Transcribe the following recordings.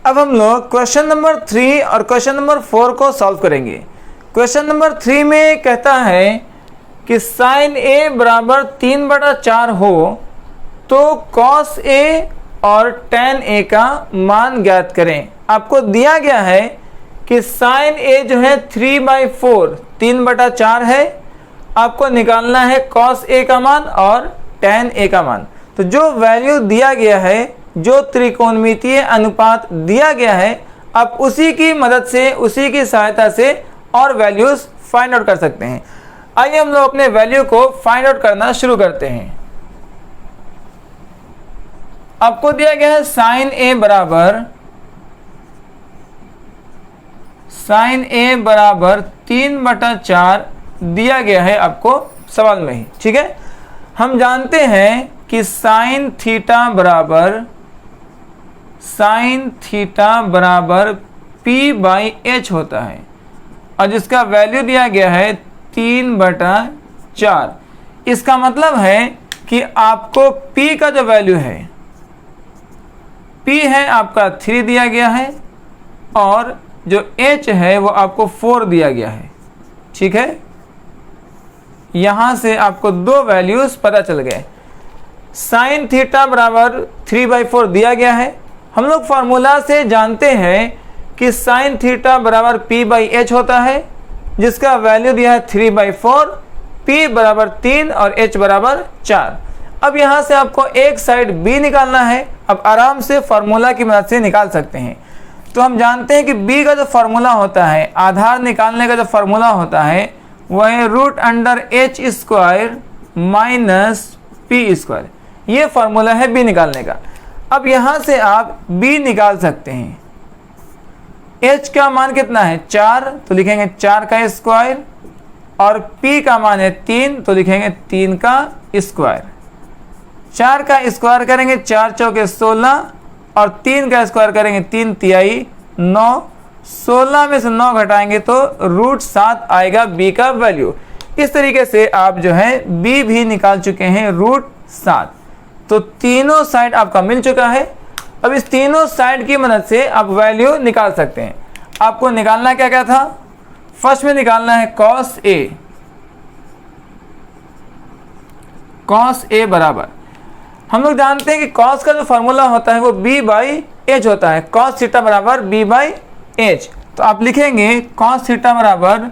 अब हम लोग क्वेश्चन नंबर 3 और क्वेश्चन नंबर 4 को सॉल्व करेंगे। क्वेश्चन नंबर 3 में कहता है कि साइन ए बराबर 3/4 हो तो कॉस ए और टेन ए का मान ज्ञात करें। आपको दिया गया है कि साइन ए जो है 3/4 3/4 है, आपको निकालना है कॉस ए का मान और टेन ए का मान। तो जो वैल्यू दिया गया है, जो त्रिकोणमितीय अनुपात दिया गया है, आप उसी की मदद से, उसी की सहायता से और वैल्यूज फाइंड आउट कर सकते हैं। आइए हम लोग अपने वैल्यू को फाइंड आउट करना शुरू करते हैं। आपको दिया गया है साइन ए बराबर 3/4 दिया गया है आपको सवाल में ही, ठीक है। हम जानते हैं कि साइन थीटा बराबर p/h होता है और जिसका वैल्यू दिया गया है 3/4। इसका मतलब है कि आपको p का जो वैल्यू है, p है आपका 3 दिया गया है और जो h है वो आपको 4 दिया गया है, ठीक है। यहां से आपको दो वैल्यूज पता चल गए। साइन थीटा बराबर 3/4 दिया गया है। हम लोग फार्मूला से जानते हैं कि साइन थीटा बराबर p/h होता है, जिसका वैल्यू दिया है 3/4, p बराबर 3 और h बराबर 4। अब यहाँ से आपको एक साइड b निकालना है। अब आराम से फार्मूला की मदद से निकाल सकते हैं। तो हम जानते हैं कि b का जो फार्मूला होता है, आधार निकालने का जो फार्मूला होता है, वह है √h² माइनस p²। ये फार्मूला है b निकालने का। अब यहाँ से आप b निकाल सकते हैं। h का मान कितना है 4, तो लिखेंगे 4 का स्क्वायर, और p का मान है 3, तो लिखेंगे 3 का स्क्वायर। 4 का स्क्वायर करेंगे 4 चौके 16 और 3 का स्क्वायर करेंगे 3 तिहाई 9। 16 में से 9 घटाएंगे तो √7 आएगा b का वैल्यू। इस तरीके से आप जो है b भी निकाल चुके हैं √7। तो तीनों साइड आपका मिल चुका है। अब इस तीनों साइड की मदद से आप वैल्यू निकाल सकते हैं। आपको निकालना क्या क्या था? फर्स्ट में निकालना है कॉस ए बराबर, हम लोग जानते हैं कि कॉस का जो फार्मूला होता है वो b/h होता है। कॉस थीटा बराबर b/h, तो आप लिखेंगे कॉस थीटा बराबर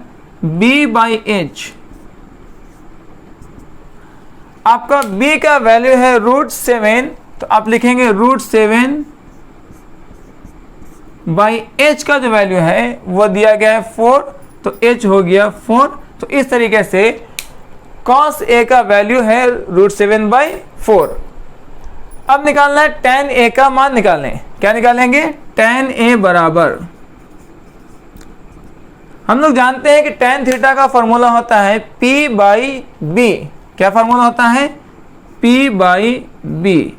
b/h। आपका b का वैल्यू है √7, तो आप लिखेंगे √7/h का जो वैल्यू है वो दिया गया है 4, तो h हो गया 4। तो इस तरीके से cos a का वैल्यू है √7/4। अब निकालना है tan a का मान निकालने। क्या निकालेंगे? tan a बराबर, हम लोग जानते हैं कि tan थीटा का फॉर्मूला होता है p/b। क्या फॉर्मूला होता है? p/b।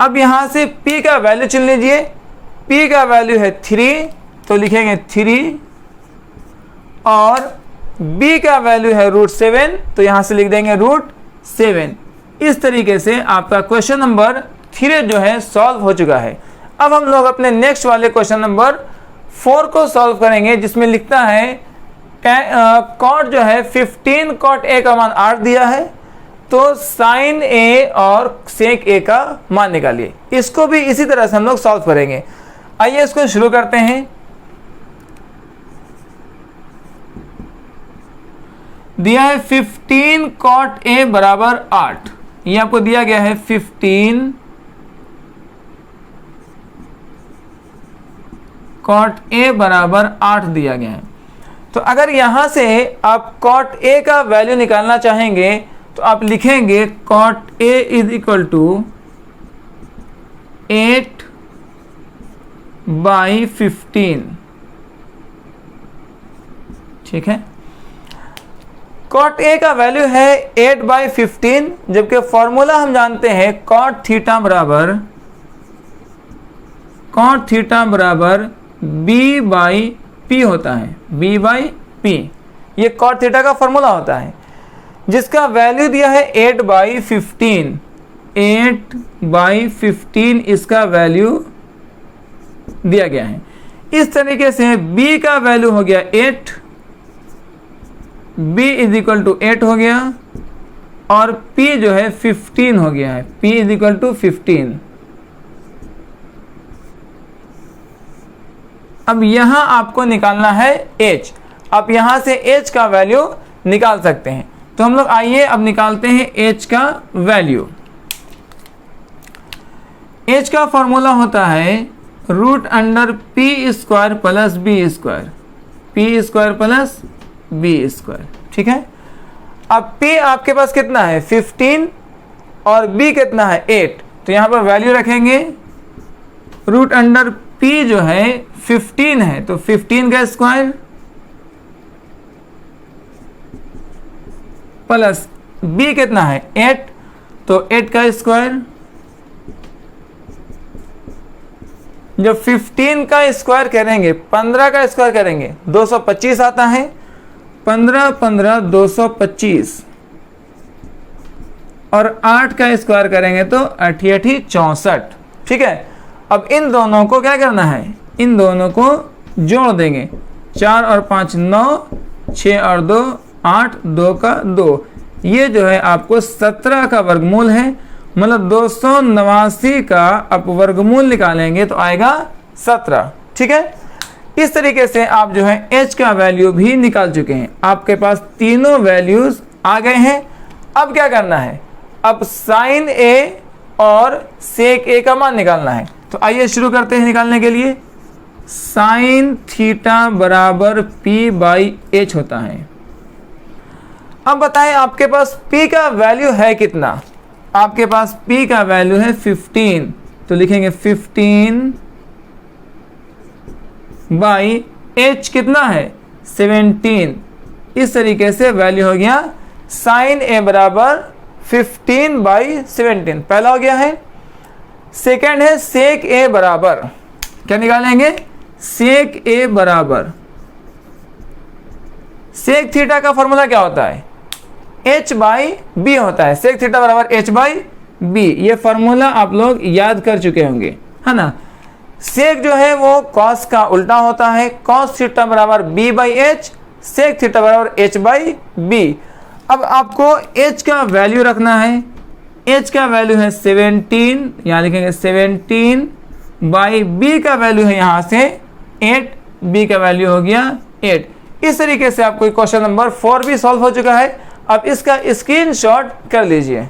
अब यहां से p का वैल्यू चुन लीजिए। p का वैल्यू है 3, तो लिखेंगे 3, और b का वैल्यू है √7, तो यहां से लिख देंगे √7। इस तरीके से आपका क्वेश्चन नंबर 3 जो है सॉल्व हो चुका है। अब हम लोग अपने नेक्स्ट वाले क्वेश्चन नंबर 4 को सॉल्व करेंगे, जिसमें लिखता है कॉट जो है 15 कॉट ए का मान 8 दिया है, तो साइन ए और सेक ए का मान निकालिए। इसको भी इसी तरह से हम लोग सॉल्व करेंगे। आइए इसको शुरू करते हैं। दिया है 15 कॉट ए बराबर 8। ये आपको दिया गया है 15 कॉट ए बराबर 8 दिया गया है। तो अगर यहां से आप कॉट ए का वैल्यू निकालना चाहेंगे तो आप लिखेंगे cot A is equal to 8/15, ठीक है। कॉट ए का वैल्यू है 8/15, जबकि फॉर्मूला हम जानते हैं कॉट थीटा बराबर b/p होता है। b/p ये कॉट थीटा का फॉर्मूला होता है, जिसका वैल्यू दिया है 8/15। 8/15 इसका वैल्यू दिया गया है। इस तरीके से b का वैल्यू हो गया 8, b इज इक्वल टू 8 हो गया, और p जो है 15 हो गया है, p इज इक्वल टू 15। अब यहां आपको निकालना है h। आप यहां से h का वैल्यू निकाल सकते हैं। तो हम लोग आइए अब निकालते हैं h का वैल्यू। h का फॉर्मूला होता है root under P square plus B square, P square plus B square. ठीक है, अब p आपके पास कितना है 15 और b कितना है 8, तो यहाँ पर वैल्यू रखेंगे। रूट अंडर p जो है 15 है तो 15 का स्क्वायर प्लस b कितना है 8, तो 8 का स्क्वायर। जब 15 का स्क्वायर करेंगे 15 का स्क्वायर करेंगे 225 आता है, 15 15 225, और 8 का स्क्वायर करेंगे तो 8 8 64। ठीक है, अब इन दोनों को क्या करना है, इन दोनों को जोड़ देंगे। 4 और 5 9, 6 और 2 8, 2 का 2, ये जो है आपको 17 का वर्गमूल है। मतलब 289 का आप वर्गमूल निकालेंगे तो आएगा 17। ठीक है, इस तरीके से आप जो है h का वैल्यू भी निकाल चुके हैं। आपके पास तीनों वैल्यूज आ गए हैं। अब क्या करना है, अब साइन a और सेक a का मान निकालना है। तो आइए शुरू करते हैं निकालने के लिए। साइन थीटा बराबर p बाई h होता है। अब बताएं आपके पास p का वैल्यू है कितना। आपके पास p का वैल्यू है 15, तो लिखेंगे 15 बाई h कितना है 17। इस तरीके से वैल्यू हो गया साइन a बराबर 15 बाई 17, पहला हो गया है। सेकंड है सेक a बराबर, क्या निकालेंगे, सेक a बराबर, सेक थीटा का फॉर्मूला क्या होता है, h बाई बी होता है। सेक थीटा बराबर h बाई बी, ये फॉर्मूला आप लोग याद कर चुके होंगे, है ना। सेक जो है वो कॉस का उल्टा होता है, कॉस थीटा बराबर b by H, sec theta बराबर h बाई बी। अब आपको h का वैल्यू रखना है। h का वैल्यू है 17, यहाँ लिखेंगे 17 बाई b का वैल्यू है यहाँ से 8, b का वैल्यू हो गया 8। इस तरीके से आपको क्वेश्चन नंबर 4 भी सॉल्व हो चुका है। अब इसका स्क्रीनशॉट कर लीजिए।